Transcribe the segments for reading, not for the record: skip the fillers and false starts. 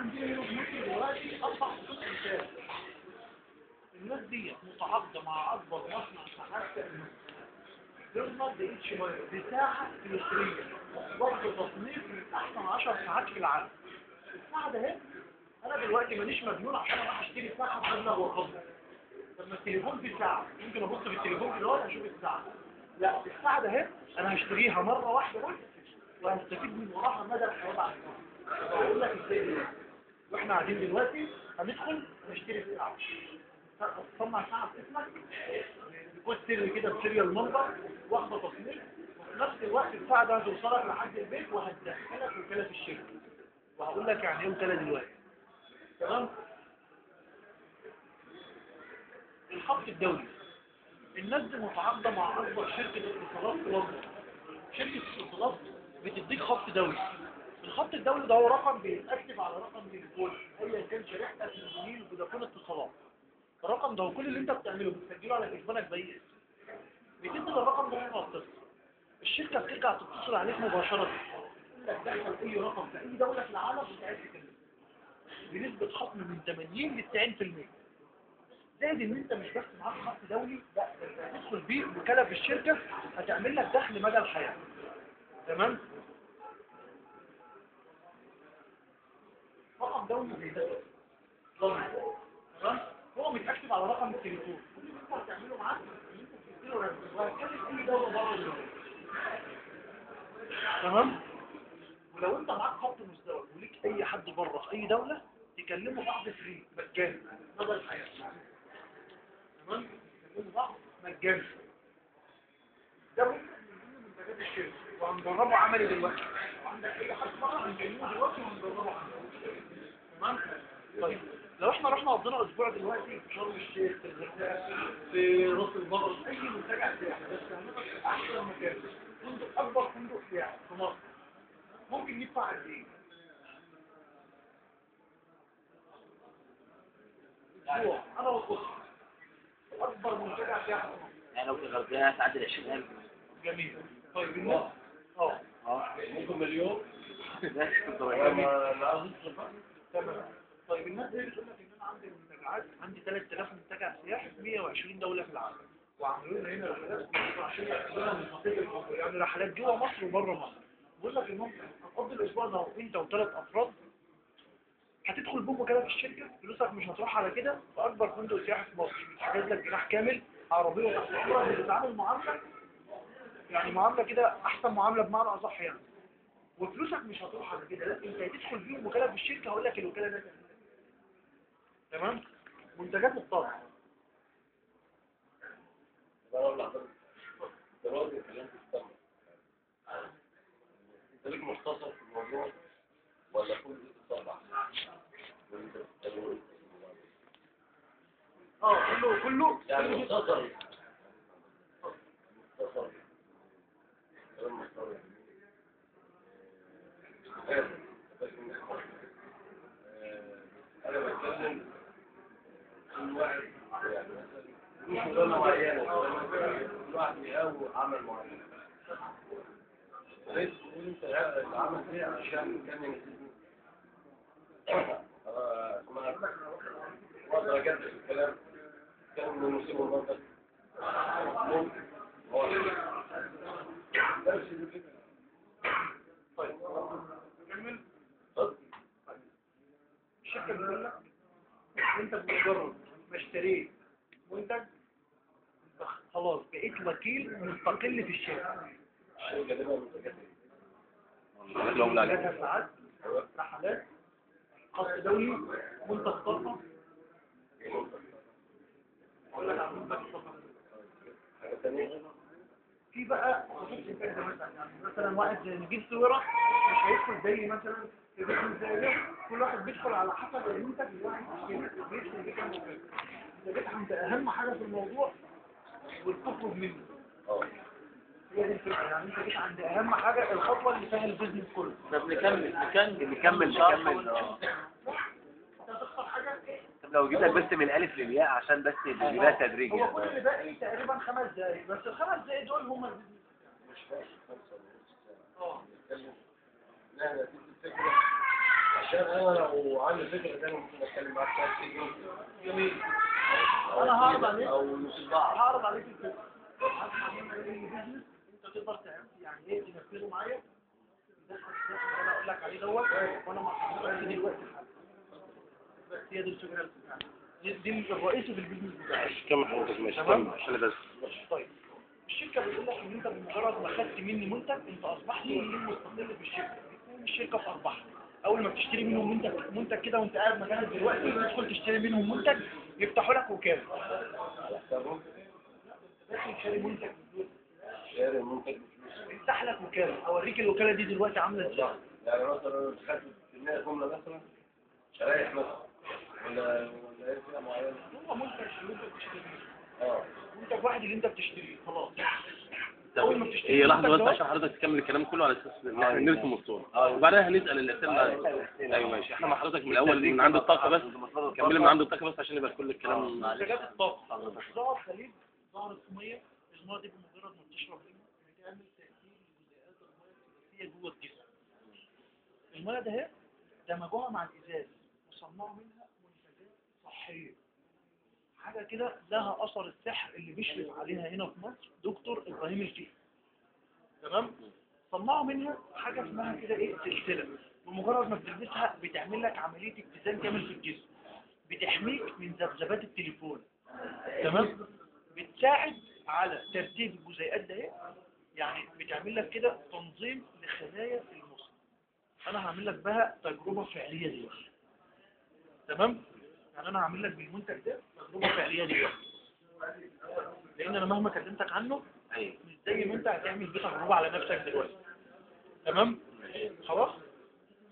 عندنا هنا في مصر دلوقتي 4 خطوط انتاج. الناس دي متعاقده مع اكبر مصنع ساعات تأمين بيرمر بإتش ماير بساعه كيلومتريه، واخد تصنيف من احسن 10 ساعات في العالم. الساعه ده اهي، انا دلوقتي ماليش مجنون عشان اروح اشتري ساعه بمبلغ وقدره. لما التليفون في ساعه ممكن ابص في التليفون دلوقتي اشوف الساعه. لا، الساعه ده اهي انا هشتريها مره واحده بس وهستفيد من وراها مدى الحياه بعد كده. بقول لك ازاي دلوقتي واحنا قاعدين دلوقتي هندخل نشتري الساعه. تصنع ساعه باسمك بكود سري كده بسيريال نمبر واخده تصنيف، وفي نفس الوقت الساعه ده هتوصلك لحد البيت وهتدخلك وكاله في الشركه. وهقول لك يعني ايه وكاله دلوقتي. تمام. الخط الدولي، الناس دي متعاقده مع اكبر شركه اتصالات في لندن. شركه اتصالات بتديك خط دولي. الخط الدولي ده هو رقم بيتاكتف على رقم تليفون ايا كان شريحتك من جنيه فودافون اتصالات. الرقم ده وكل اللي انت بتعمله بتسجله على تليفونك زي اسم. بتدي الرقم ده لما بتصل، الشركه بترجع تتصل عليك مباشره تقول لك دخل اي رقم في اي دوله في العالم وتعرف تكلمه بنسبه خصم من 80 ل 90%. زائد ان انت مش بس معاك خط دولي، لا ده انت هتدخل بيه وكاله في الشركه هتعمل لك دخل مدى الحياه. تمام. رقم دولي زي ده تمام، هو متاكد على رقم التليفون. كل اللي انت هتعمله معاك ان انت تديله رقم وهتكلم اي دوله بره الدوله. تمام. ولو انت معاك خط مزدوج وليك اي حد بره في اي دوله تكلمه بعض فري مجاني مدى الحياه. تمام. تكلمه بعض مجاني. ده ممكن من منتجات الشركه وهنجربه عملي دلوقتي. وعندك اي حد بره هنكلمه دلوقتي وهنجربه عملي. تمام. طيب لو احنا رحنا قضينا اسبوع دلوقتي في شرم الشيخ، في الغردقه، في راس البر، اي منتجع سياحي، بس هنبقى في احسن مكان، فندق اكبر فندق سياحي في مصر، ممكن ندفع قد ايه؟ اسبوع انا والاسره اكبر منتجع سياحي في مصر. يعني لو في الغردقه تعدي 20,000. جميل. طيب الناس ممكن مليون. بس كنت تمام. طيب الناس دي بتقول لك ان انا عندي منتجعات، عندي 3000 منتجع سياحي في 120 دوله في العالم، وعاملين هنا رحلات عشان يعملوها من منطقه الجمهوريه، يعني رحلات جوه مصر وبره مصر. بقول لك ان انت هتقضي الاسبوع ده انت وثلاث افراد، هتدخل بوم وكاله في الشركه، فلوسك مش هتروح على كده في اكبر فندق سياحي في مصر، بتحجز لك جناح كامل، عربيه تحت امرك، بتتعامل معامله يعني معامله كده احسن معامله بمعنى اصح يعني. وفلوسك مش هتروح على كده، لا انت هتدخل بيهم وكاله في الشركه. هقول لك الوكاله ده تمام. منتجات الطاقه. دلوقتي اتكلمت في الطاقة. انت ليك مختصر في الموضوع ولا كل دي تطلع؟ كله يعني مختصر كلام مختصر. انا بتكلم كل واحد يعني مثلا له شغلانه معينه، كل واحد بيقوي عمل معين. ليش تقول انت العمل ده عشان كان اقدر اجدد الكلام كان من المصيبه والمنطق ممكن درس كده. طيب نكمل. الشركه بتقول لك انت بمجرد ما اشتريت منتج خلاص بقيت وكيل مستقل في الشركه. الشركه دي بقى منتجات منتجاتها ساعات، رحلات، خط دولي، منتج طاقه. اقول لك على منتج طاقه. حاجه ثانيه في بقى خطوط انتاج ده مثلا واحد زي نجيب صوره مش هيدخل زي مثلا في بيت زي ده، كل واحد بيدخل على حسب المنتج اللي واحد بيدخل بيه كام منتج. ده جيت عند اهم حاجه في الموضوع والتخرج منه. هي دي الفكره، يعني انت جيت عند اهم حاجه، الخطوه اللي فيها البيزنس كله. طب نكمل انت هتختار حاجه. طب لو جيت لك بس من الالف للياء عشان بس يبقى تدريجي. هو كل اللي باقي تقريبا 5 دقايق بس، ال5 دقايق دول هم البيزنس. مش فاهم. لا لا دي الفكره عشان انا لو عندي فكره ثانيه ممكن اتكلم معاك فيها كتير. جميل. انا هعرض عليك او نص بعض. هعرض عليك الفكره. هسمع منك ايه البيزنس انت تقدر تعمل يعني ايه تنفذه معايا. ده انا اقول لك عليه دوت وانا مع حضرتك دلوقتي. بس هي دي الفكره بتاعتي. دي الرئيسي في البيزنس بتاعي. كم حضرتك ماشي تمام؟ كم عشان بس. طيب الشركه بتقول لك ان انت بمجرد ما خدت مني منتج انت اصبحت مدير مستقل في الشركه. بتكون الشركه في ارباحها. اول ما بتشتري منهم منتج كده وانت قاعد مكانك دلوقتي تدخل تشتري منهم منتج يفتحوا لك وكاله. تمام. داخل شاري منتج شاري منتج بفلوس. يفتح لك وكاله. اوريك الوكاله دي دلوقتي عامله ازاي. يعني مثلا خدت كمية جملة مثلا شرايح مثلا ولا ايه فئة معينة؟ هو منتج اللي انت بتشتريه. اه. منتج واحد اللي انت بتشتريه خلاص. طب اول ما بتشتري هي لحظه المنتج بس دوت، عشان حضرتك تكمل الكلام كله على اساس ان احنا نرسم الصوره وبعدها هنسال الاسئله. ايوه ماشي احنا مع حضرتك من الاول من عند الطاقه بس كمل من عند الطاقه بس عشان يبقى كل الكلام. منتجات الطاقه ظهر خليج ظهر الميه. الميه دي بمجرد ما بتشرب منها بتعمل تاثير لجزيئات الميه الثلاثيه جوه الجسم. الميه ده اهي دمجوها مع الازاز وصنعوا منها منتجات صحيه. حاجه كده لها اثر السحر اللي بيشرف عليها هنا في مصر دكتور ابراهيم الفقي. تمام. صنعوا منها حاجه اسمها كده ايه سلسله. بمجرد ما بتلبسها بتعمل لك عمليه اتزان كامل في الجسم. بتحميك من ذبذبات التليفون. تمام. بتساعد على ترتيب الجزيئات ده ايه. يعني بتعمل لك كده تنظيم لخلايا المخ. انا هعمل لك بها تجربه فعليه دلوقتي. تمام. يعني انا هعمل لك بالمنتج ده تجربه فعليه دلوقتي. لان انا مهما كلمتك عنه مش زي ما انت هتعمل بيه تجربه على نفسك دلوقتي. تمام. خلاص.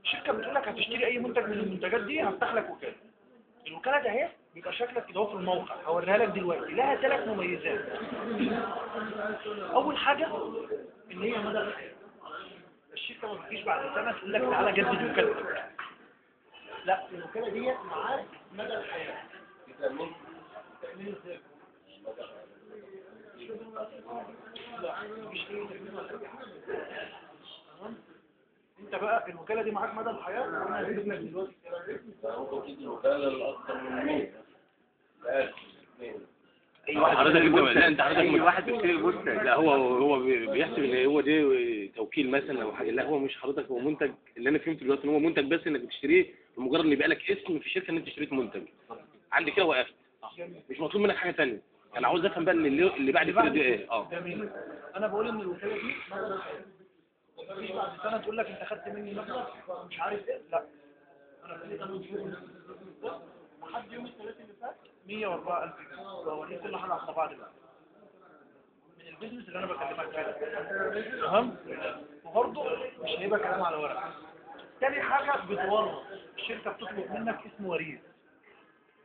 الشركه بتقول لك هتشتري اي منتج من المنتجات دي هفتح لك وكاله. الوكاله ده اهي بيبقى شكلك كده في الموقع هوريها لك دلوقتي. لها 3 مميزات. اول حاجه ان هي مدى الحياه. الشركه ما بتجيش بعد سنه تقول لك تعالى جدد وكالتك. لا الوكاله ديت معاك مدى الحياه. تأمين. تأمين ازاي؟ لا مفيش اي تأمين ولا اي حاجه. تمام. انت بقى الوكاله دي معاك مدى الحياه وانا هجيب لك دلوقتي ممكن تدي الوكالة لأكثر من 100. لا 2. اي واحد حضرتك لا انت حضرتك اي واحد بيشتري المنتج لا هو بيحسب ان هو ده توكيل مثلا او حاجه. لا هو مش حضرتك هو منتج اللي انا فهمته دلوقتي ان هو منتج بس انك بتشتريه بمجرد ان يبقى لك اسم في الشركه ان انت اشتريت منتج. عندي كده وقفت مش مطلوب منك حاجه ثانيه. انا عاوز افهم بقى اللي بعد كده دي ايه. جميل. انا بقول ان الوكاله دي مدى الحياه. مفيش بعد سنه تقول لك انت خدت مني مبلغ مش عارف ايه. لا انا بديت لحد يوم الثلاث اللي فات 104,000 جنيه. وهوريك كل حاجه على بعض بقى من البيزنس اللي انا بكلمك فيه. تمام. وبرضه مش هيبقى كلام على ورق. تاني حاجه بتورط. الشركه بتطلب منك اسم وريث.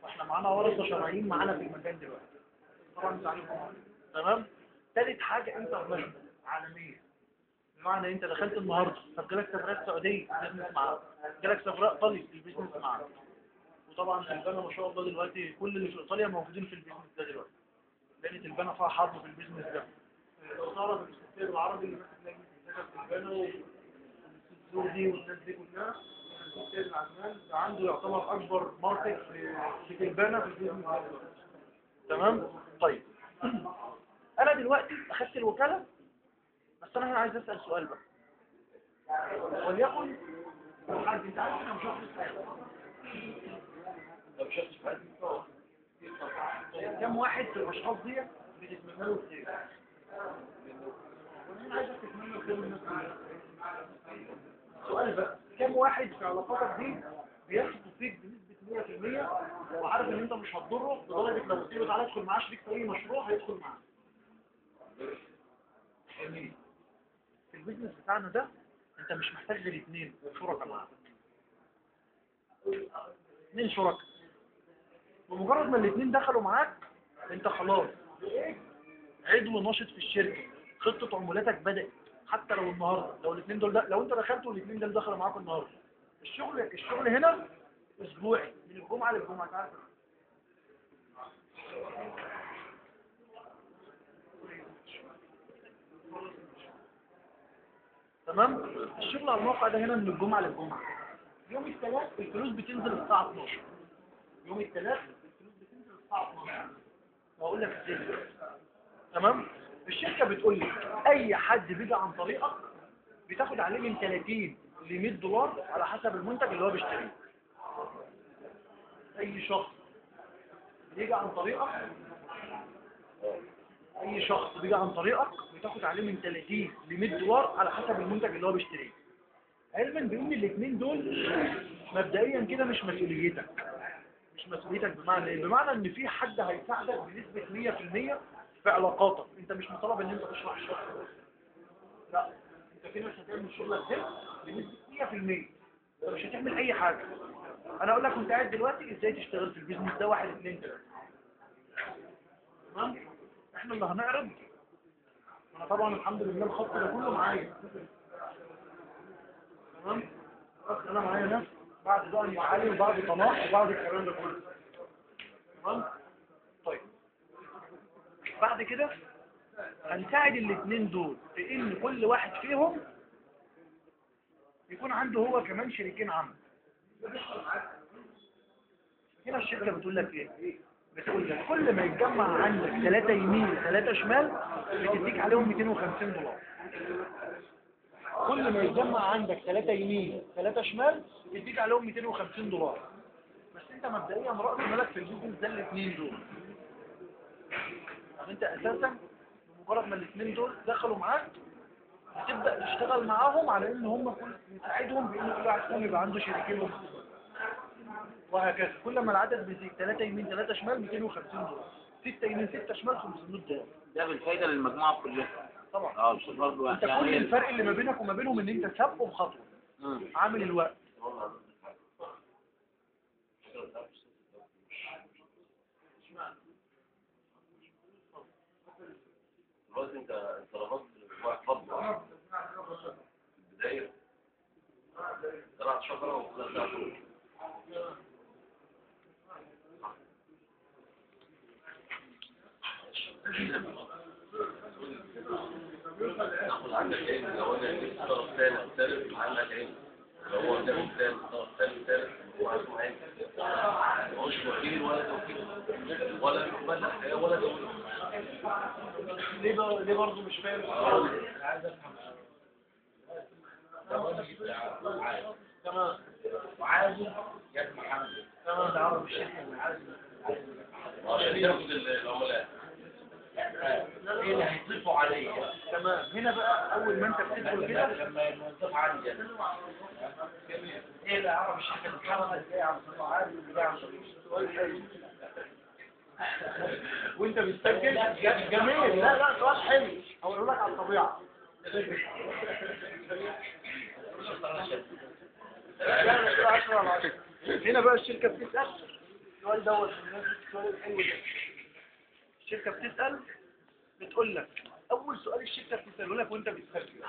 واحنا معانا ورثه شرعيين معانا في المكان دلوقتي. طبعا انت عارفهم. تمام. تالت حاجه انترناشونال عالميه. بمعنى انت دخلت النهارده فجالك سفرات سعوديه البيزنس معاك. جالك سفراء ايطالي البيزنس معاك. وطبعا البنا ما شاء الله دلوقتي كل اللي في ايطاليا موجودين في البيزنس ده دلوقتي. لان البنا فيها حرب في البيزنس ده. الوزاره بالاستثمار العربي اللي ماسك لجنه في البنا والسعودي والناس دي كلها. الاستاذ العثمان ده عنده يعتبر اكبر ماركت في البنا في البيزنس ده. تمام. طيب انا دلوقتي اخدت الوكاله. بس انا هنا عايز اسال سؤال بقى. وليكن حد انت عارف انا مش هخلص حاجه. طب شفت حاجة؟ كم واحد في الاشخاص دي بتتمنى له الخير؟ وانا عايزك تتمنى الخير للناس كلها. سؤال بقى كم واحد في علاقاتك دي بيثق فيك بنسبه 100% وعارف ان انت مش هتضره لدرجه لو قلت له تعالى ادخل معاه شريك في اي مشروع هيدخل معاه. جميل. في البيزنس بتاعنا ده انت مش محتاج غير 2 شركاء معاك. 2 شركاء. بمجرد ما الاثنين دخلوا معاك انت خلاص عضو ناشط في الشركه. خطه عمولاتك بدات حتى لو النهارده لو الاثنين دول لو انت دخلت والاثنين دول دخلوا معاك النهارده. الشغل هنا اسبوعي من الجمعه للجمعه. تعرف تمام. الشغل على الموقع ده هنا من الجمعه للجمعه. يوم الثلاث الفلوس بتنزل الساعة 12. يوم الثلاث الفلوس بتنزل الساعة 12. وهقول لك ازاي دلوقتي. تمام؟ الشركة بتقول لي اي حد بيجي عن طريقك بتاخد عليه من 30 ل 100 دولار على حسب المنتج اللي هو بيشتريه. اي شخص بيجي عن طريقك بتاخد عليه من 30 ل 100 دولار على حسب المنتج اللي هو بيشتريه. علما بان الاثنين دول مبدئيا كده مش مسؤوليتك. بمعنى ايه؟ بمعنى ان في حد هيساعدك بنسبة 100% في علاقاتك. انت مش مطالب ان انت تشرح الشغل، لا، انت في ناس هتعمل شغلك ده بنسبة 100%. انت مش هتعمل اي حاجة. انا اقول لك انت قاعد دلوقتي ازاي تشتغل في البيزنس ده 1 2 3. تمام؟ احنا اللي هنعرض. انا طبعا الحمد لله الخط ده كله معايا. تمام؟ بس انا معايا ناس بعد بقى المعالي وبعد طماح وبعد الكلام ده كله. تمام؟ طيب بعد كده هنساعد الاثنين دول في ان كل واحد فيهم يكون عنده هو كمان شريكين عمل. هنا الشركة بتقول لك ايه؟ بتقول لك كل ما يتجمع عندك 3 يمين 3 شمال بتديك عليهم 250 دولار. كل ما يتجمع عندك 3 يمين 3 شمال بتديك عليهم 250 دولار. بس انت مبدئيا رأس مالك في البيزنس ده الاثنين دول. يعني انت اساسا بمجرد ما الاثنين دول دخلوا معاك هتبدأ تشتغل معاهم على ان هم تساعدهم بان كل واحد فيهم يبقى عنده شريكين وهكذا. كل ما العدد بيزيد 3 يمين 3 شمال 250 دولار، 6 يمين 6 شمال 500 دولار. ده بالفايدة للمجموعة كلها. طبعا مش برضه انت كل الفرق اللي ما بينك وما بينهم ان انت سابقه بخطوه. عامل الوقت. دلوقتي انت ربطت واحد فضل في البداية طلعت شجرة وطلعت شجرة. ناخد عندك عين لو انا جبت طرف ثاني او ثالث عندك عين، لو هو قدام الثاني طرف ثاني ثالث هو اسمه عين. ما هوش وكيل ولا توكيل ولا مبلغ حياة ولا دولة. ليه برضه مش فاهم؟ عايز افهم. تمام وعازم يد محمد. تمام ده عرض الشركه اللي عازم عشان ياخد العملاء. ايه اللي هيضيفوا عليه؟ تمام. هنا بقى اول ما انت بتدخل كده لما ينضيف عندي ايه اللي اعرف الشركه اللي محمد ازاي عن صناعه عادي وازاي عن صناعه. وانت بتسجل جميل. لا سؤال حلو. هقول لك على الطبيعه. هنا بقى الشركه بتسال السؤال دوت بالنسبه للسؤال الحلو ده. الشركه بتسال بتقول لك اول سؤال الشركه بتساله لك وانت بتسجل.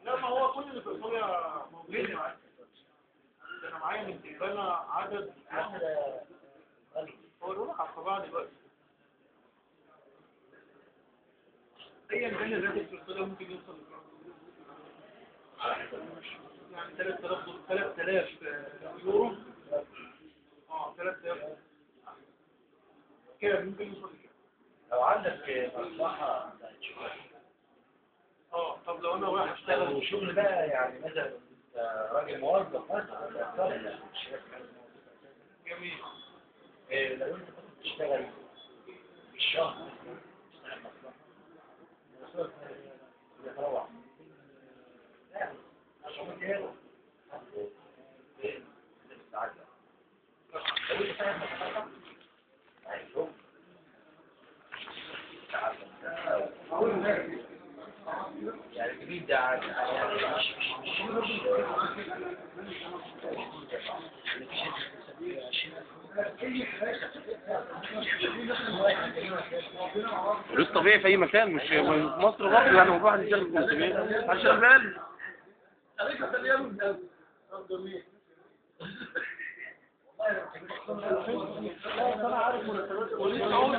لا ما هو كل اللي في ايطاليا موجودين معاك. انا معايا من تقريبا عدد هقول لك على الطبيعه دلوقتي. ايا كان الراتب في ايطاليا ممكن يوصل يعني 3000 يورو. 3000 كده ممكن يوصل كده. لو عندك مصلحه طب لو انا رايح اشتغل وشغل بقى يعني مثلا راجل موظف مثلا جميل. لو انت كنت بتشتغل في الشهر يتروح لا عشان كده يعني الجديد ده يعني مش فلوس طبيعي في اي مكان، مش في مصر برضه يعني بروح نشتغل 500 عشان بال. انا عارف مرتبات وليه اصلا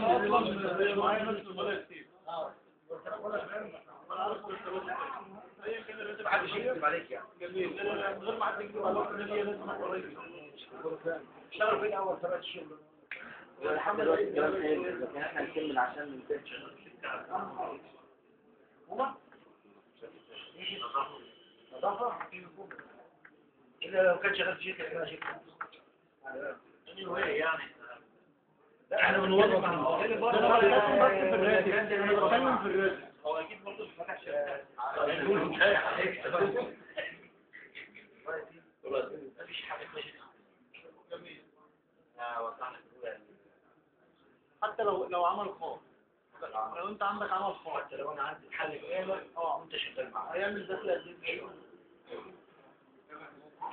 معايا نفس المرتب كتير. ايا كان الراتب محدش يكذب عليك يعني. جميل، من غير ما حد يكذب عليك ان هي لازم قريب. اشتغل فين اول ثلاث الشغل؟ لحد دلوقتي الكلام حلو، لكن احنا نكمل عشان ننتج. هما نظافة؟ إلا لو كان شغال في شركة اسمها شركة. يعني احنا بنوظف بتكلم في الراتب. هو اكيد برضه مش فاتح شركة. مفيش حاجة جميل. وضحنا حتى لو عمل خاص، لو انت عندك عمل خاص، حتى لو انا عندي محل بقالة وانت شغال معاه هيعمل دخل قد ايه؟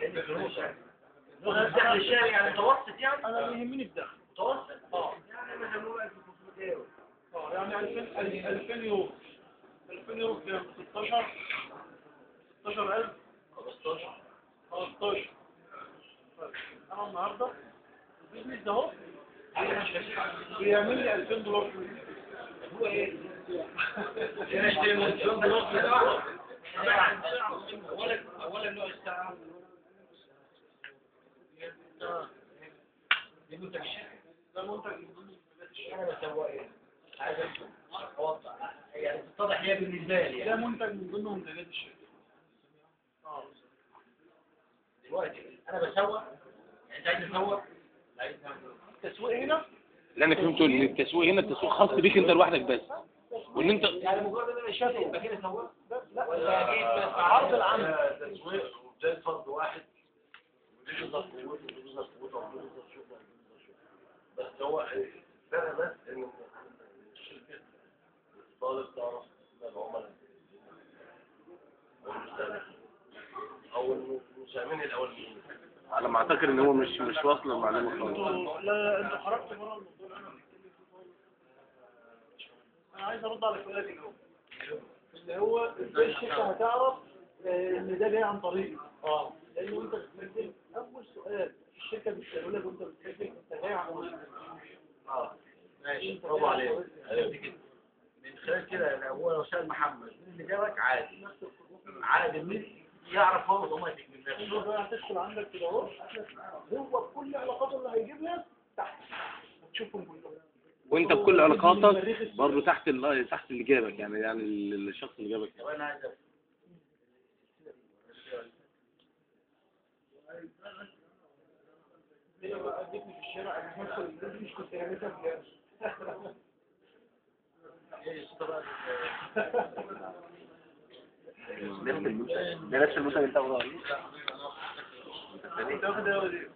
لان الفلوس يعني الدخل الشهري يعني متوسط يعني انا اللي يهمني الدخل. متوسط يعني مثلا نقول 1500 يورو يعني 2000 يورو. 2000 يورو كام؟ 16 16000 15. انا النهارده البيزنس ده اهو بيعمل لي 2000 دولار في اليوم. هو ايه؟ انا اشتري مليون دولار في الساعة. اولا نوع الساعة دي منتج الشركة. ده منتج انا بسوق ايه؟ عايز اوضح يعني تتضح هي بالنسبة لي ده يعني. منتج من ضمن منتجات الشركه. دلوقتي انا بسوق يعني انت عايز تسوق التسويق هنا اللي انا فهمته ان التسويق هنا التسويق خاص بيك انت لوحدك بس، وان انت يعني مجرد ان انا شايفه يبقى كده سوق لا ولا اكيد عرض العمل. تسويق زي فرد واحد بيظهر قوته بيظهر قوته بيظهر شغله بس هو الفرق بس ان الشركه طالب تعرف العملاء او المساهمين الاولين. على ما اعتقد ان هو مش واصل المعلومه خالص. لا انت خرجت بره الموضوع اللي انا بتكلم فيه خالص. انا عايز ارد على سؤالك الاول اللي هو ازاي الشركه هتعرف ان ده جاي عن طريقي. لانه انت بتسجل اول سؤال الشركه بتساله لك وانت بتسجل انت جاي عن طريقي. ماشي برافو عليك. عرفت كده من خلال كده لو سأل محمد مين اللي جابك عادي مين يعرف هو اوتوماتيك من انت نفسه. بقى هتدخل عندك كده اهو هو بكل علاقاته اللي هيجيب لك تحت هتشوفهم كلهم. وانت بكل علاقاتك برضه تحت اللي جابك يعني الشخص اللي جابك. طب انا عايز هي بقى ادتني في الشارع انا هدخل البيت مش كنت هعملها في ايه الصراحه ده نفس المنتج اللي انت واخده انت واخد ايه ودي؟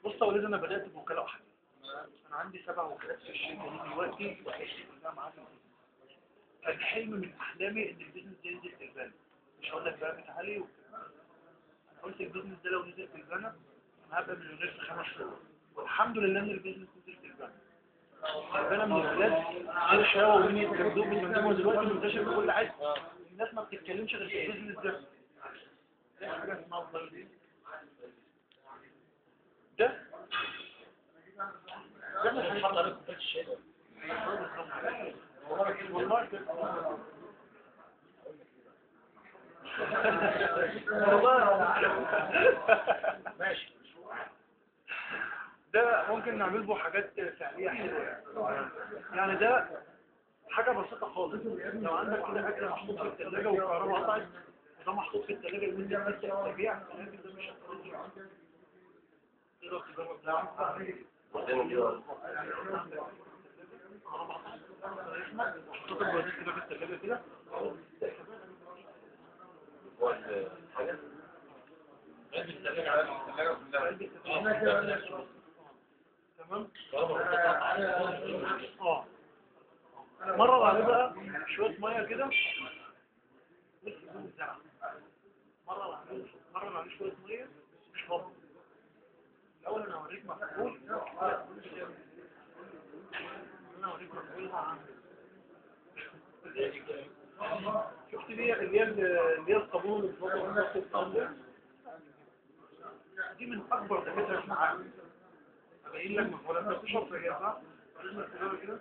بص يا وليد انا بدات بوكاله واحده. انا عندي 7 وكالات في الشركه دي دلوقتي وعشت كلها معاهم. كان حلم من احلامي ان البيزنس ده ينزل في البلد. مش هقول لك بقى متعالي انا قلت البيزنس ده لو نزل في البلد انا هبقى مليونير في 5 شهور. والحمد لله ان البيزنس نزل في البلد. البلد من البلاد غير شاوة ودنيا الدوب بيستخدموها دلوقتي منتشر في كل حته. الناس ما بتتكلمش غير في البيزنس ده. ده حاجه اسمها الضريبه. ده مش حاطط عليك كوبايه الشاي ده. والله ماشي. ده ممكن نعمل به حاجات فعليه حلوه يعني ده حاجه بسيطه خالص. لو عندك كده اكل محطوط في الثلاجه والكهرباء قطعت وده محطوط في الثلاجه لمده 6 اسابيع الثلاجه ده مش هتقدر تقدر تجرب ده محطوط البوازيك كده في الثلاجه كده حاجه تمام. مرة عليه بقى شوية مية كده مرة عليه شوية مية مش غلط. الأول أنا هوريك مفعول شفت دي اللي هي الصابون اللي بتوضع نفس الصابون دي من أكبر دكاترة في العالم. باين لك ولا انت بتشرب سجاير صح؟ لازم السيجاره كده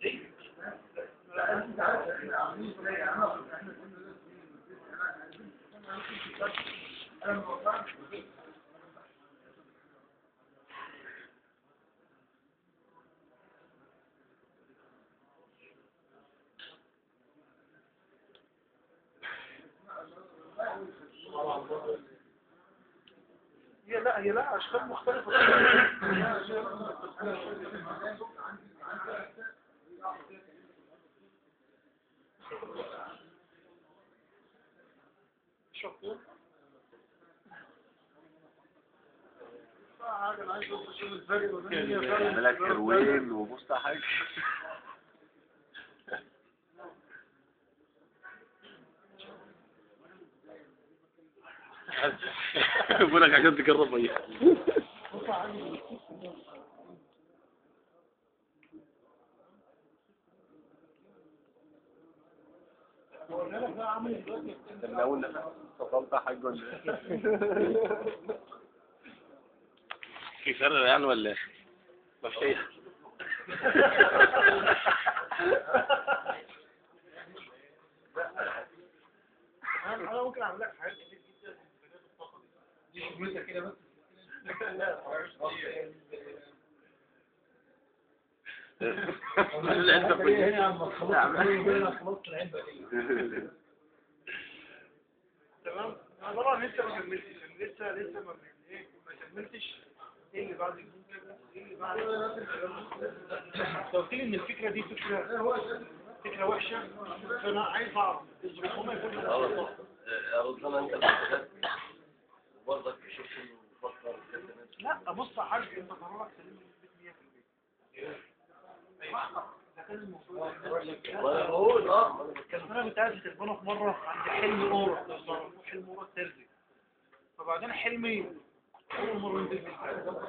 ايه؟ انت عارف احنا عاملين ازاي هي لا اشكال مختلفه. شوفوا حاجه انا عايز اشوف الفرق ملاك هروين وبص حاجه. بقول لك عشان تقرب ميه. انت من اول نفس اتصلت حاجه ولا ايه؟ في فرق يعني ولا ايه؟ ما فيش اي حاجه. انا ممكن اعمل لك حاجات كتير جدا في مجال الطاقه دي شغلتها كده بس. العلبه كلها. خلصت العلبه دي تمام. انا طبعا لسه ما كملتش، لسه ما كملتش. ايه اللي بعد المنتج؟ ايه اللي بعد؟ قلت لي ان الفكره دي فكره وحشه، فانا عايز اعرف الظروف ما يكونش ارد انا انت اللي برضك شوف وفكر كده. لا بص يا حاج، انت قرارك سليم بنسبه 100%. ده كان المفروض وانا بقول كان انا كنت قاعد في تليفونه في مره عند حلمي اورا، لو تعرفوا حلمي اورا الترزي. فبعدين حلمي اول مره ينزل بالفعل.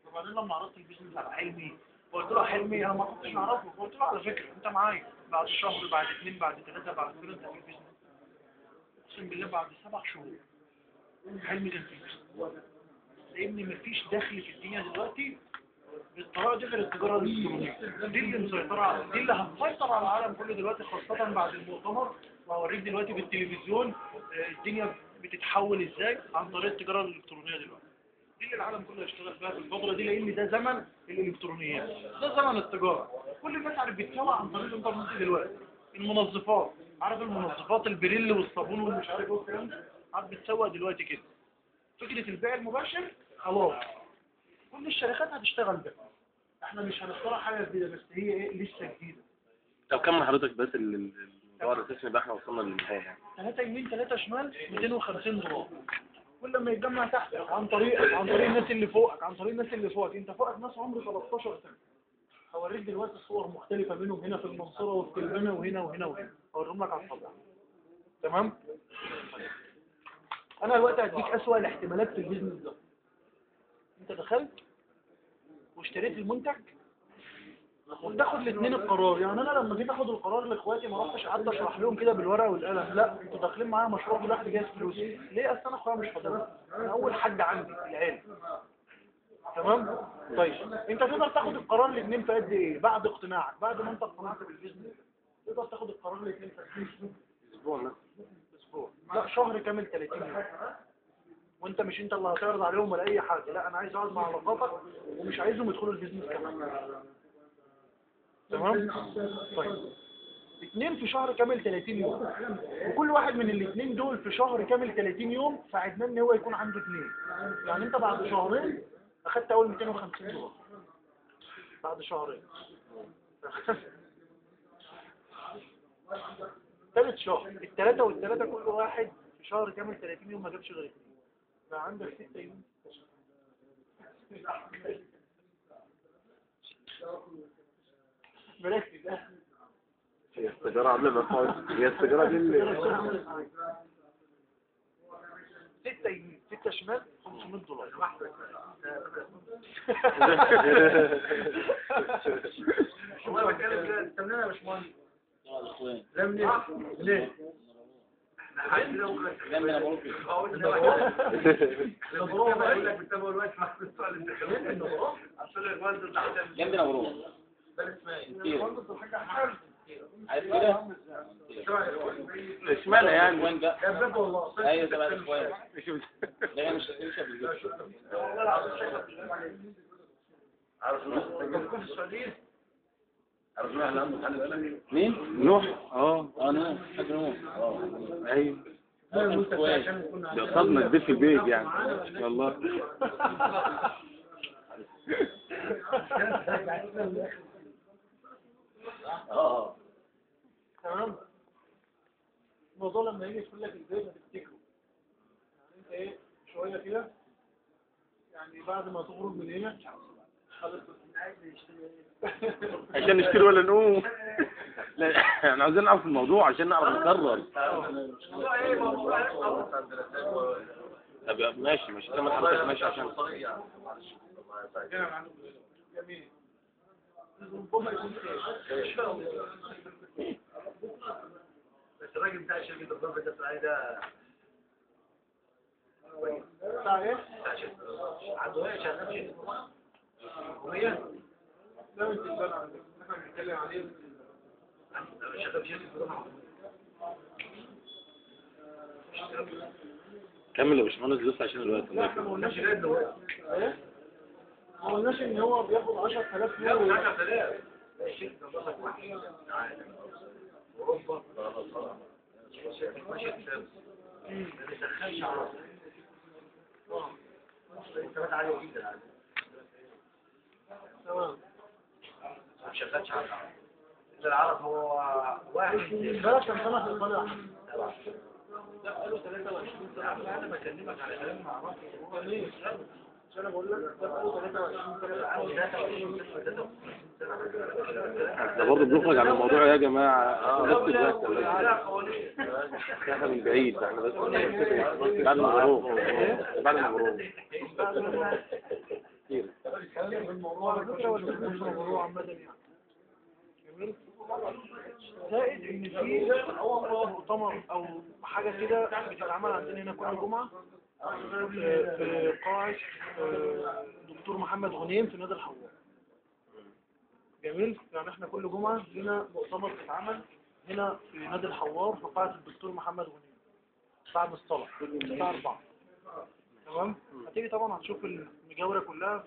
فبعدين لما عرضت البيزنس على حلمي قلت له يا حلمي انا ما كنتش اعرفه، قلت له على فكره انت معايا بعد شهر بعد 2 بعد 3 بعد كده انت في البيزنس. اقسم بالله بعد 7 شهور حلمي كان في البيزنس. لان مفيش دخل في الدنيا دلوقتي بالطريقه دي غير التجاره الالكترونيه. دي اللي مسيطره، دي اللي هتسيطر على العالم كله دلوقتي، خاصه بعد المؤتمر. وهوريك دلوقتي بالتلفزيون الدنيا بتتحول ازاي عن طريق التجاره الالكترونيه دلوقتي. دي اللي العالم كله يشتغل فيها في الفتره دي، لان ده زمن الالكترونيات، ده زمن التجاره. كل الناس عارف بتسوق عن طريق الانترنت دلوقتي. المنظفات، عارف المنظفات البريل والصابون والمش عارف ايه والكلام ده، عارف بتسوق دلوقتي كده. فكره البيع المباشر خلاص كل الشركات هتشتغل بها. احنا مش هنخترع حاجه جديده، بس هي ايه لسه جديده. طب كم حضرتك بس الموضوع الاساسي يبقى احنا وصلنا للنهايه يعني. 3 يمين 3 شمال $250. كل ما يتجمع تحت عن طريق الناس اللي فوقك، انت فوقك ناس عمر 13 سنه. هوريك دلوقتي صور مختلفه منهم هنا في المنصوره وفي البنا وهنا وهنا وهنا، هوريهم لك على الطبيعه. تمام. انا دلوقتي هديك اسوأ الاحتمالات في البيزنس ده. انت دخلت واشتريت المنتج وبتاخد الاثنين القرار. يعني انا لما جيت اخد القرار لاخواتي ما رحتش قعدت اشرح لهم كده بالورقه والقلم، لا انتوا داخلين معايا مشروع كل واحد جايب فلوس. ليه؟ اصل انا اخويا مش فاضي، انا اول حد عندي في العيله. تمام. طيب انت تقدر تاخد القرار الاثنين في قد ايه؟ بعد اقتناعك، بعد ما انت اقتنعت بالبيزنس تقدر تاخد القرار الاثنين في قد ايه؟ اسبوع. لا شهر كامل 30 يوم. وانت مش انت اللي هتعرض عليهم ولا اي حاجه، لا انا عايز اقعد مع علاقاتك ومش عايزهم يدخلوا البيزنس كمان. تمام. طيب 2 في شهر كامل 30 يوم، وكل واحد من الاثنين دول في شهر كامل 30 يوم ساعدنا ان هو يكون عنده 2. يعني انت بعد شهرين اخدت اول $250 بعد شهرين. ثالث شهر الثلاثه والثلاثه كل واحد في شهر كامل 30 يوم ما جابش غير 2، بقى عندك 6 يوم. مركز. هي السيجاره قبل ما تقعد، هي السيجاره دي اللي 6 يمين 6 شمال $500. والله بتكلم كده، استنانا يا باشمهندس. لا منين؟ ليه؟ جنبنا بروفي. جنبنا بروفي. عارف كده؟ اشمعنى يعني؟ وين ده؟ ايوه ده بعد شويه. لا مش بالجبل. مين؟ نوح. نوح. حاج نوح. ايوه. كويس. بيقصدنا البيت في البيت يعني. والله. تمام. الموضوع لما يجي يقول لك البيت هتفتكره يعني انت ايه شويه كده يعني بعد ما تخرج من هنا عشان نشتري ولا نقوم. لا احنا عاوزين نعرف الموضوع عشان نعرف نكرر. طب ماشي ماشي زي ما حضرتك ماشي عشان جميل. بس الراجل بتاع شركة الضرب ده بتاعي ده بتاع ايه؟ بتاع شركة عنده ايه شغال شركة وهي لا انت البال عندك احنا بنتكلم عليه شغال شركة كمل يا باشمهندس لسه عشان الوقت. لا احنا ما قلناش ايه؟ ما قلناش ان هو بياخد 10000 يورو. لا 10000 الشركة ضربت واحد اوروبا ماشي السبب ما بيسخنش على الانتباه عالية جدا تمام. ما شغالش على العرب هو واحد بالك كم سنه في البلد؟ لا قالوا 23 سنة انا بكلمك على كلام ما اعرفش هو ليه عشان انا بقول لك ده بقاله 23 سنه. ده برضه بنخرج عن الموضوع يا جماعة. احنا من بعيد احنا بس بعد ما نروح بعد ما نروح كتير. الموضوع على فكره ولا مش موضوع عامه يعني. جميل. زائد ان في مؤتمر او حاجه كده بتتعمل عندنا هنا كل جمعه في قاعه دكتور محمد غنيم في نادي الحوار. جميل. يعني احنا كل جمعه لنا مؤتمر بيتعمل هنا في نادي الحوار في قاعه الدكتور محمد غنيم بعد الصلاه الساعه 4. تمام. هتيجي طبعا هتشوف المجاوره كلها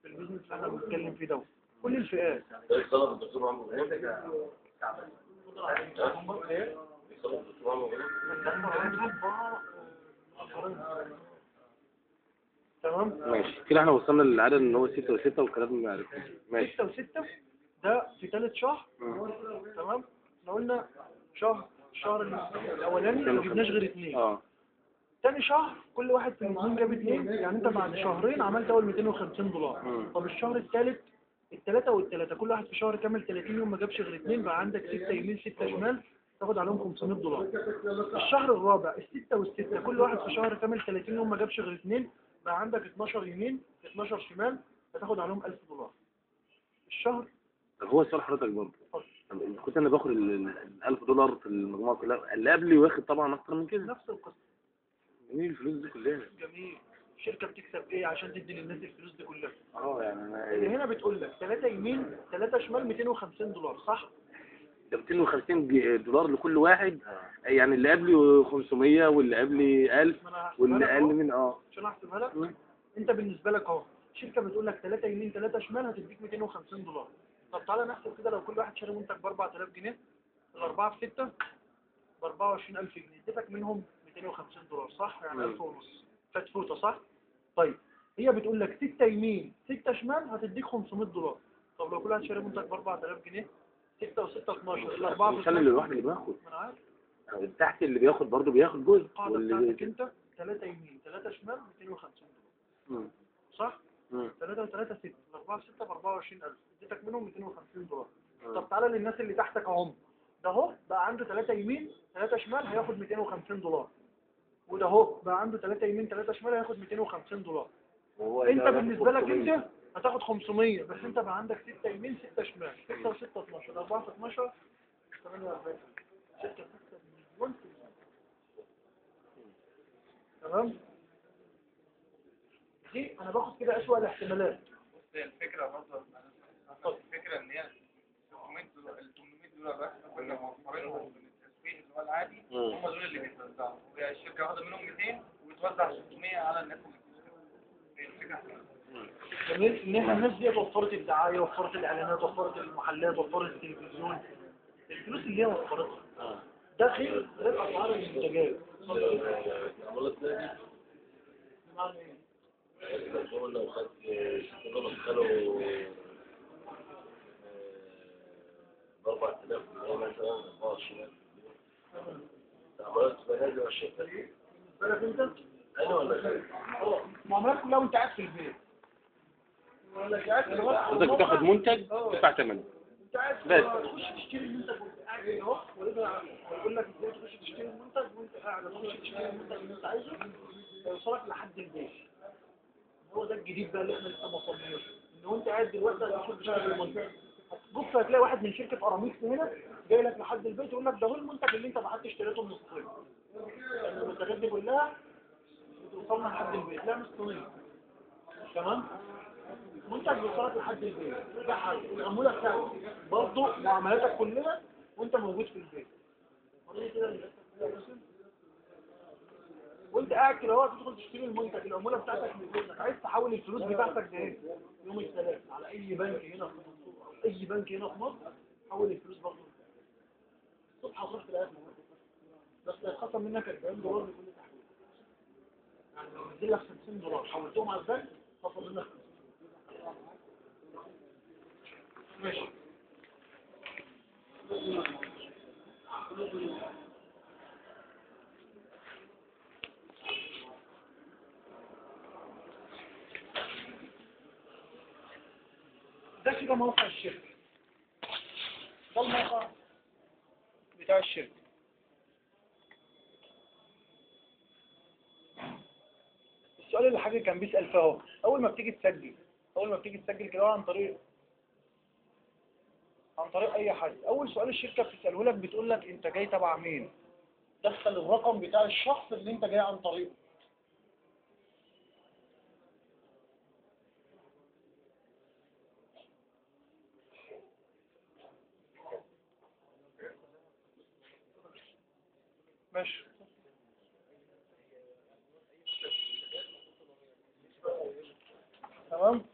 في البيزنس اللي احنا بنتكلم فيه ده كل الفئات. الطلب الدكتور عمرو غنيم تمام. ماشي كده احنا وصلنا للعدد ان هو 6 و6 والكلام ما عرفناش. ماشي 6 و6 ده في ثالث شهر. تمام. احنا قلنا الشهر الاولاني ما جبناش غير 2. تاني شهر كل واحد في الاثنين جاب 2 يعني انت بعد شهرين عملت اول 250 دولار. طب الشهر الثالث الثلاثه والثلاثه كل واحد في شهر كامل 30 يوم ما جابش غير 2 بقى عندك 6 يمين 6 شمال تاخد عليهم 500 دولار. الشهر الرابع الستة والستة كل واحد في شهر كامل 30 يوم ما جابش غير 2 بقى عندك 12 يمين 12 شمال هتاخد عليهم 1000 دولار. الشهر طب هو سؤال حضرتك برضه كنت انا باخد ال 1000 دولار في المجموعه كلها اللي قبلي واخد طبعا اكتر من كده. نفس القصه. جميل الفلوس دي كلها. جميل. الشركه بتكسب ايه عشان تدي للناس الفلوس دي كلها؟ يعني انا اللي هنا بتقول لك 3 يمين 3 شمال 250 دولار صح؟ ده 250 دولار لكل واحد. يعني اللي قبلي 500 واللي قبلي 1000 واللي اقل من عشان احسبها لك انت بالنسبه لك اهو الشركه بتقول لك 3 يمين 3 شمال هتديك 250 دولار. طب تعالى نحسب كده لو كل واحد شاري منتج ب 4000 جنيه الاربعه في 6 ب 24000 جنيه اديتك منهم 250 دولار صح؟ يعني 1000 ونص فتفوته صح؟ طيب هي بتقول لك 6 يمين 6 شمال هتديك 500 دولار. طب لو كل واحد شاري منتج ب 4000 جنيه 6 و6 12 الاربعه مش انا اللي لوحدي اللي باخد. ما انا عارف. تحت اللي بياخد برضه بياخد جزء. القاعده بتاعتك انت 3 يمين 3 شمال 250 دولار صح؟ 3 و3 6 الاربعه في 6 ب 24000 اديتك منهم 250 دولار. طب تعالى للناس اللي تحتك اهم ده اهو بقى عنده 3 يمين 3 شمال هياخد 250 دولار وده اهو بقى عنده 3 يمين 3 شمال هياخد 250 دولار. انت بالنسبه لك انت هتاخد 500 بس انت بقى عندك 6 يمين 6 شمال 6 و6 12 4 في 12 48 6 6 مليون تمام؟ دي انا باخد كده اسوأ الاحتمالات. الفكرة برضه الفكرة ان هي ال 800 دولار بس كنا موفرينهم من التسويق اللي هو العادي، هم دول اللي بيتوزعوا، وهي الشركة واخدة منهم 200 وتوزع 600 على الناس اللي بتشتري. هي الفكرة جميل ان احنا الناس دي وفرت الدعايه، وفرت الاعلانات، وفرت المحلات، وفرت التلفزيون، الفلوس اللي هي وفرتها ده غير اسعار المنتجات. عملت نادي بمعنى ايه؟ الدكتور لو خد $6 دخلوا ب 4000 جنيه مثلا 24000 عملت بنادي 20000 بالك انت؟ انا ولا غير؟ المعاملات كلها وانت قاعد في البيت. ولا قاعد في الوقت حضرتك بتاخد منتج تدفع ثمنه. انت قاعد بس. تخش تشتري المنتج وانت قاعد هنا اهو، ويبقى يقول لك ازاي تخش تشتري المنتج وانت قاعد، تخش تشتري المنتج اللي انت عايزه يوصلك لحد البيت. هو ده الجديد بقى اللي احنا لسه ما وصلناش، ان وانت قاعد دلوقتي هتدخل تشتري المنتج، بص هتلاقي واحد من شركه اراميكس هنا جاي لك لحد البيت يقول لك ده هو المنتج اللي انت بعت اشتريته من الصين. يعني المنتجات دي كلها بتوصلنا لحد البيت، لا مش صينيه. تمام؟ منتج بيوصلك لحد البيت، ده حاجه. العموله بتاعتك برضه معاملاتك كلها وانت موجود في البيت. وانت قاعد كده اهو تدخل تشتري المنتج، العموله بتاعتك من بيتك، عايز تحول الفلوس بتاعتك ده ايه؟ يوم الثلاث على اي بنك هنا في مصر، او اي بنك هنا في مصر، حول الفلوس برضه الصبح هتروح تلاقيها في المنتج. بس هيتخصم منك $40 لكل تحويل. يعني لو نزل لك $50 حولتهم على البنك خصم منك 50. ماشي. ده كده موقع الشركة، ده الموقع بتاع الشركة. السؤال اللي حاجة كان بيسأل فيه اهو، أول ما بتيجي تسجل كده عن طريق أي حد، أول سؤال الشركة بتسأله لك بتقول لك أنت جاي تبع مين؟ دخل الرقم بتاع الشخص اللي أنت جاي عن طريقه. ماشي. تمام.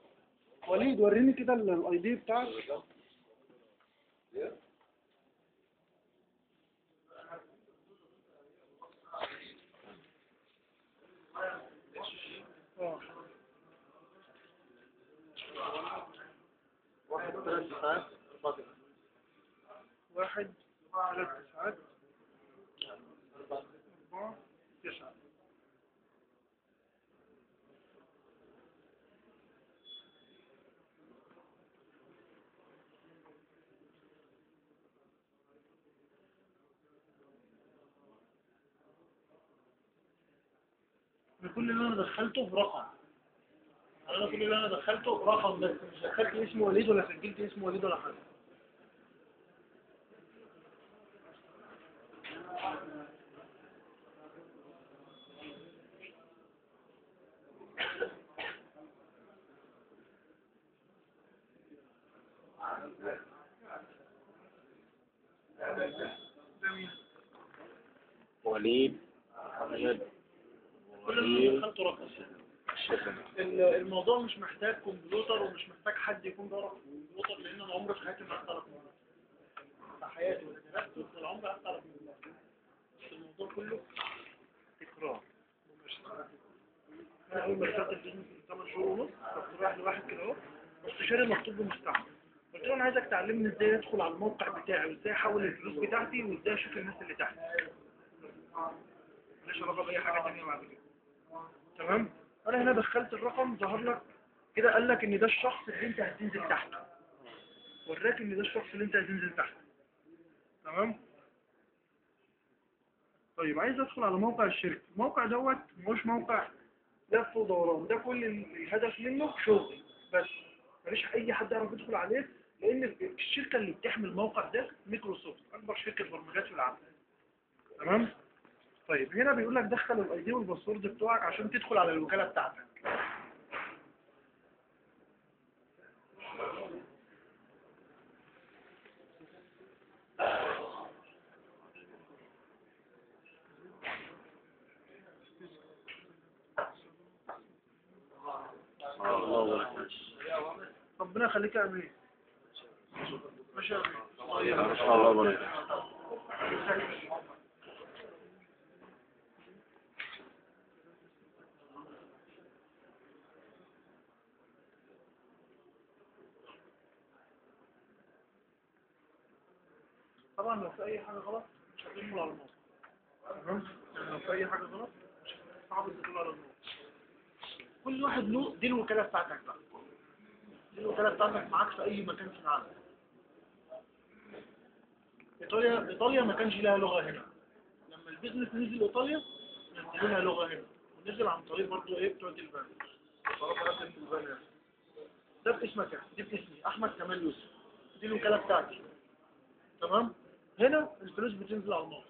وليد وريني كده الاي دي بتاعك. واحد 3 ساعات فاضي. 1 3 ساعات 4 9. كل اللي انا دخلته برقم، كل اللي انا دخلته رقم بس، مش دخلت اسم وليد ولا سجلت اسم وليد ولا حاجه. وليد كل اللي انا دخلته رقم. الموضوع مش محتاج كمبيوتر ومش محتاج حد يكون بيعرف كمبيوتر، لان انا عمري في حياتي ما اعرف في حياتي ودراسته طول عمري اعرف الموضوع كله تكرار. انا اول ما دخلت البيزنس من 8 شهور ونص كنت رايح لواحد كده اهو استشاري مكتوب بمستعمل، قلت له انا عايزك تعلمني ازاي ادخل على الموقع بتاعي وازاي احول الفلوس بتاعتي وازاي اشوف الناس اللي تحت، ماليش علاقه باي حاجه ثانيه بعد كده. تمام. انا هنا دخلت الرقم ظهر لك كده، قال لك ان ده الشخص اللي انت هتنزل تحته، وراك ان ده الشخص اللي انت هتنزل تحته. تمام. طيب عايز ادخل على موقع الشركه، الموقع دوت مش موقع لف ودوران، ده كل الهدف منه شغل بس، مفيش اي حد يعرف يدخل عليه، لان الشركه اللي بتحمل الموقع ده مايكروسوفت، اكبر شركه برمجيات في العالم. تمام. طيب هنا بيقول لك دخل الاي دي والباسورد بتوعك عشان تدخل على الوكالة بتاعتك. ربنا يخليك يا امين. ماشي يا امين. ما شاء الله بارك. طبعا لو في اي حاجة غلط مش هتدخل على الموقع. تمام؟ يعني لو في اي حاجة غلط مش هتدخل على الموقع. كل واحد له دي الوكالة بتاعتك بقى. دي الوكالة بتاعتك معاك في اي مكان في العالم. ايطاليا ما كانش لها لغة هنا. لما البيزنس نزل ايطاليا نزلوا لها لغة هنا، ونزل عن طريق برضه ايه بتوع البنك. ده باسمك يعني. دي باسمي احمد كمال يوسف. دي الوكالة بتاعتي. تمام؟ هنا الفلوس بتنزل على الموقع.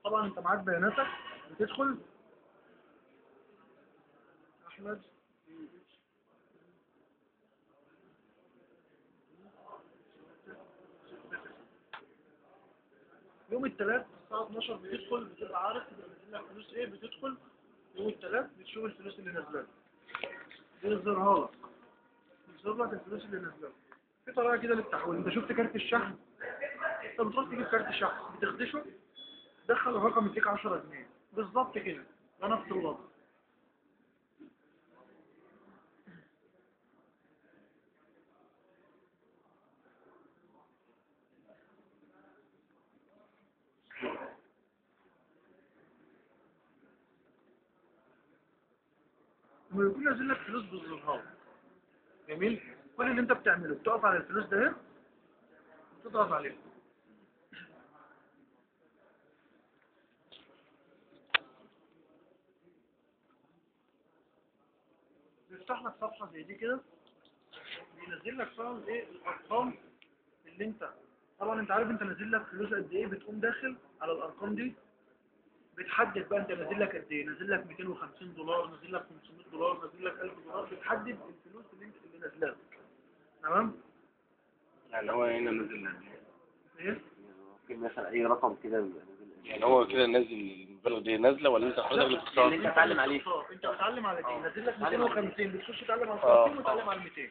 طبعا انت معاك بياناتك، بتدخل احمد يوم الثلاث الساعة 12 بتدخل، بتبقى عارف بتنزل لك فلوس ايه. بتدخل يوم الثلاث بتشوف الفلوس اللي نازله لك، بيظهرها لك، بيظهر لك الفلوس اللي نازله لك. في طريقة كده للتحويل. انت شفت كارت الشحن؟ انت بتروح تجيب كارت الشحن، بتخدشه، دخل الرقم يديك 10 جنيه بالظبط كده. ده نفس الوضع. لما يكون نازل لك فلوس بالظهر. جميل. كل اللي انت بتعمله بتقف على الفلوس ده اهي، وتضغط عليه. بيفتح لك صفحة زي دي كده، بينزل لك فيها ايه الارقام اللي انت. طبعا انت عارف انت نازل لك فلوس قد ايه، بتقوم داخل على الارقام دي، بتحدد بقى انت نازل لك قد ايه. نازل لك 250 دولار، نازل لك 500 دولار، نازل لك 1000 دولار. بتحدد الفلوس اللي نازله لك. تمام؟ يعني هو هنا نزل ايه؟ ممكن مثلا اي رقم كده يعني هو كده نازل المبالغ دي نازله ولا انت حضرتك اللي بتختار؟ اللي انت تتعلم عليه. انت بتعلم على دي. نازل لك 250، بتخش تتعلم على 50 وتتعلم على 200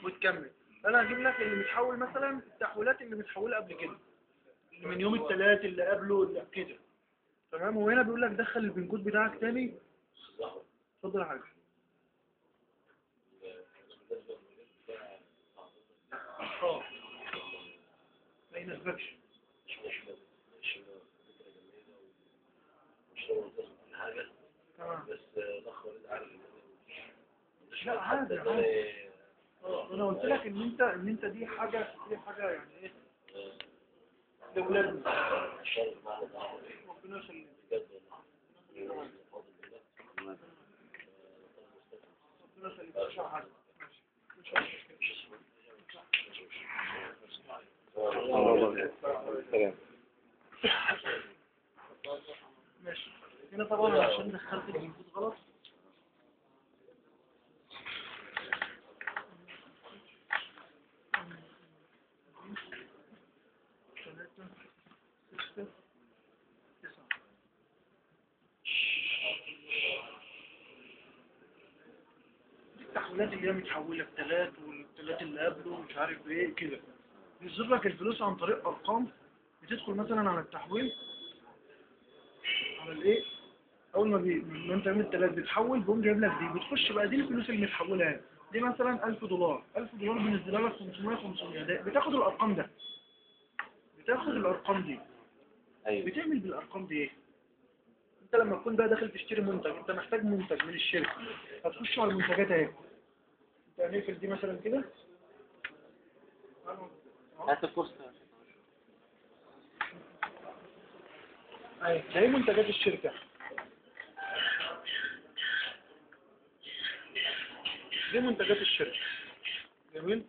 وتكمل. انا هجيب لك اللي متحول مثلا، التحويلات اللي متحوله قبل كده، اللي من يوم الثلاث اللي قبله اللي كده. تمام؟ وهنا بيقول لك دخل البين كود بتاعك تاني. اتفضل يا حاج. ما يناسبكش. تمام. لا عادي عادي. انا قلت لك ان انت دي حاجه يعني ايه لاولادنا. ربنا يخليك. ربنا يخليك. مش حاجه. ماشي. هنا طبعا عشان دخلت الانبوت غلط. التحويلات اللي هي متحولة التلات والتلات اللي قبله ومش عارف ايه كده، بيظهر لك الفلوس عن طريق ارقام. بتدخل مثلا على التحويل، على الايه، اول ما انت من التلات بتحول بيقوم جايب لك دي. بتخش بقى دي الفلوس اللي متحولة اهي. دي مثلا 1000 دولار. 1000 دولار بينزلها لك 500 ده. بتاخد الارقام ده، بتاخد الارقام دي. ايوه. بتعمل بالارقام دي ايه؟ انت لما تكون بقى داخل تشتري منتج، انت محتاج منتج من الشركة، هتخش على المنتجات اهي. انت هنقفل دي مثلا كده. هات الكورس. اهي ده منتجات الشركة. دي منتجات الشركة. جميل.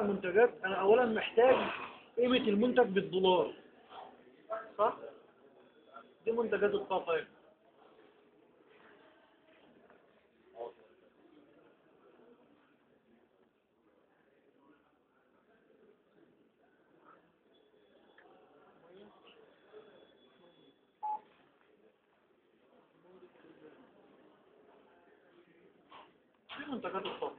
على المنتجات، انا اولا محتاج قيمة المنتج بالدولار، صح؟ دي منتجات الطاقة يعني. دي منتجات الطاقة.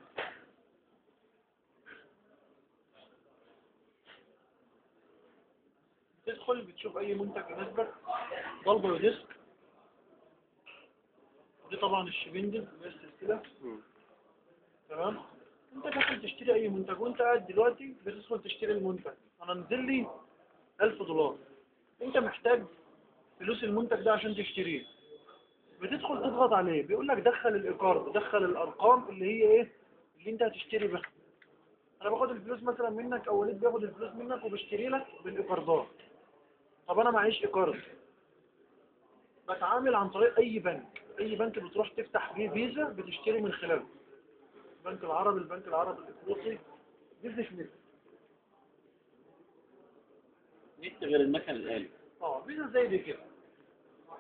تدخل بتشوف اي منتج يناسبك، ضربة وديسك. دي طبعا الشبندل اللي هي السلسلة. تمام. انت داخل تشتري اي منتج، وانت قاعد دلوقتي بتدخل تشتري المنتج، انا نزل لي $1000. انت محتاج فلوس المنتج ده عشان تشتريه. بتدخل تضغط عليه، بيقول لك دخل الايقار، دخل الارقام اللي هي ايه اللي انت هتشتري بها. انا باخد الفلوس مثلا منك، او وليد بياخد الفلوس منك وبشتري لك بالايقاردات. طب انا معيش ايقار، بتعامل عن طريق اي بنك. اي بنك بتروح تفتح بيه فيزا بتشتري من خلاله. البنك العربي، البنك العربي الافريقي، بيزنس نت. نت غير المكن الآلي. فيزا زي دي كده.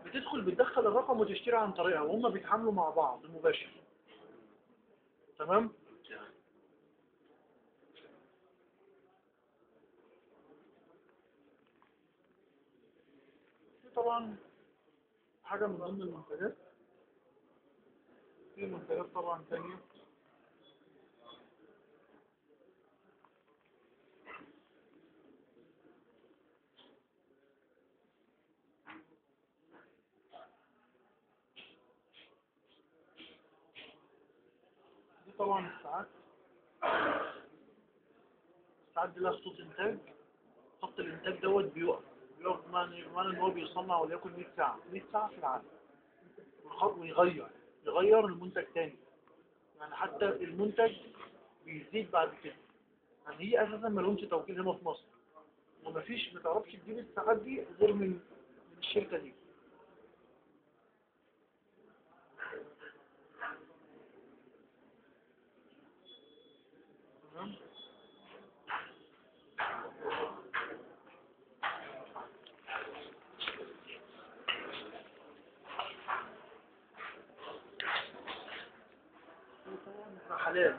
بتدخل بتدخل الرقم وتشتري عن طريقها، وهم بيتعاملوا مع بعض مباشر. تمام. دي طبعا حاجة من ضمن المنتجات. في منتجات طبعا تانية. دي طبعا الساعات. الساعات دي لها خطوط انتاج. خط الانتاج دوت بيقف بمعنى ان هو بيصنع وليكن 100 ساعة 100 ساعة في العالم، يغير المنتج تاني. يعني حتى المنتج بيزيد بعد كده. يعني هي اساسا ما لهمش توكيل هنا في مصر، ومفيش، ما تعرفش تجيب الساعات دي غير من الشركة دي. تمام. رحلات.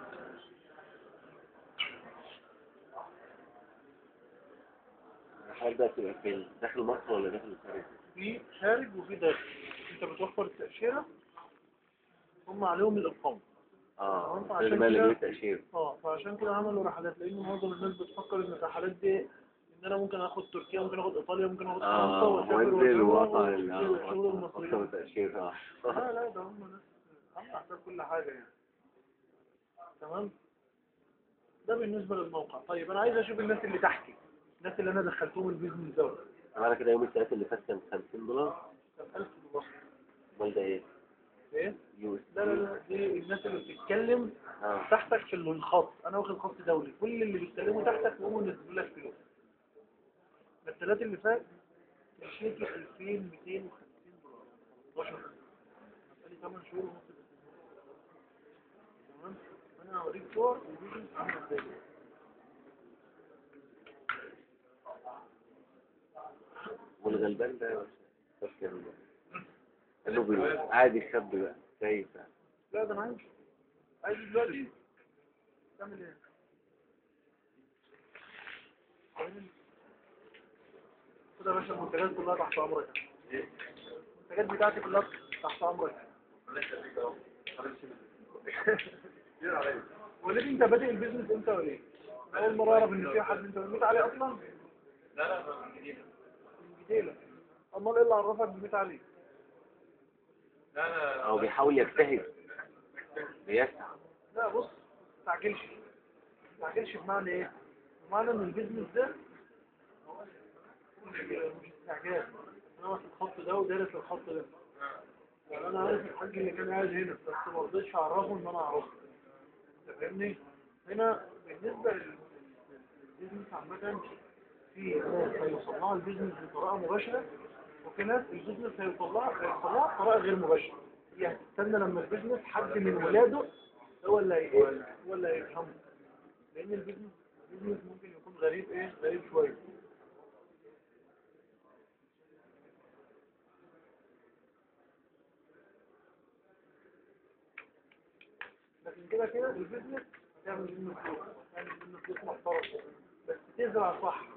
الحوار ده بتبقى فين؟ داخل مصر ولا داخل الخارج؟ في خارج وفي داخل. انت بتوفر التأشيرة، هم عليهم الإقامة. تمام. خلي بالك من التأشيرة. فعشان كده عملوا رحلات، لأن معظم الناس بتفكر إن الرحلات دي إن أنا ممكن آخد تركيا، ممكن آخد إيطاليا، ممكن آخد فرنسا وأسافر وانزل وقطع شغل المصريين. التأشيرة. لا ده هم ناس عاملة حساب كل حاجة يعني. تمام. ده بالنسبة للموقع. طيب أنا عايز أشوف الناس اللي تحتي، الناس اللي أنا دخلتهم البيزنس دوت. أنا كده يوم الثلاث اللي فات كان $50. كان $1000. امال ده إيه؟ إيه؟ يو اس لا دي الناس اللي بتتكلم تحتك في الخط. أنا واخد خط دولي، كل اللي بيتكلموا تحتك يقوموا ينزلوا لك فلوس. الثلاث اللي فات الشيكي $2250. 12 بقالي 8 شهور ونص. تمام. أنا هوريك صور الفيديو عامل إزاي. والغلبان ده فاكر انه عادي يخبي بقى شايف. لا ده أنا عايز دلوقتي تعمل إيه؟ كده يا باشا المنتجات كلها تحت أمرك. المنتجات بتاعتي كلها تحت أمرك. وليه انت بادئ البيزنس امتى ولا ايه؟ اول مره اعرف ان في حد انت بتميت عليه اصلا. لا من جديد. من جديده. امال ايه اللي عرفك بتميت عليه؟ لا هو بيحاول يجتهد بيسعى. لا بص، ما تستعجلش بمعنى ايه؟ بمعنى ان البيزنس ده مش استعجال. انا واخد الخط ده ودارس الخط ده. يعني انا عارف الحاج اللي كان قاعد هنا، بس ما رضيتش اعرفه ان انا اعرفه. انت فاهمني؟ هنا بالنسبه للبيزنس عامه، في ناس هيوصلها البيزنس بطريقه مباشره، وفي ناس البيزنس هيوصلها بطريقه غير مباشره. هي هتستنى لما البيزنس حد من ولاده هو اللي هو اللي هيفهمه. لان البيزنس بيزنس ممكن يكون غريب ايه، غريب شويه. لكن كده كده البيزنس تعمل منه فلوس، تعمل منه فلوس محترمه، بس تزرع صح.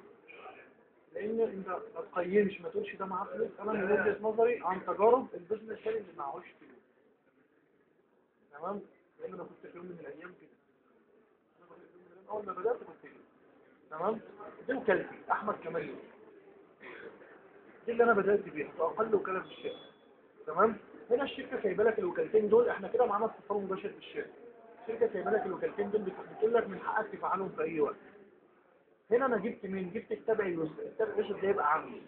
لان انت ما تقيمش، ما تقولش ده معاه فلوس. انا من وجهه نظري عن تجارب البيزنس الثاني اللي معهوش فلوس، تمام؟ لان انا كنت في يوم من الايام كده، اول ما بدات كنت كده، تمام؟ دي وكالتي احمد كمال، دي اللي انا بدات بيها، اقل وكاله في الشارع، تمام؟ هنا الشركه سايبه لك الوكالتين دول، احنا كده معانا اتصال مباشر بالشركه. الشركه سايبه لك الوكالتين دول، بتقول لك من حقك تفعلهم في اي وقت. هنا انا جبت مين؟ جبت التابع اليسر. التابع اليسر ده يبقى عمي،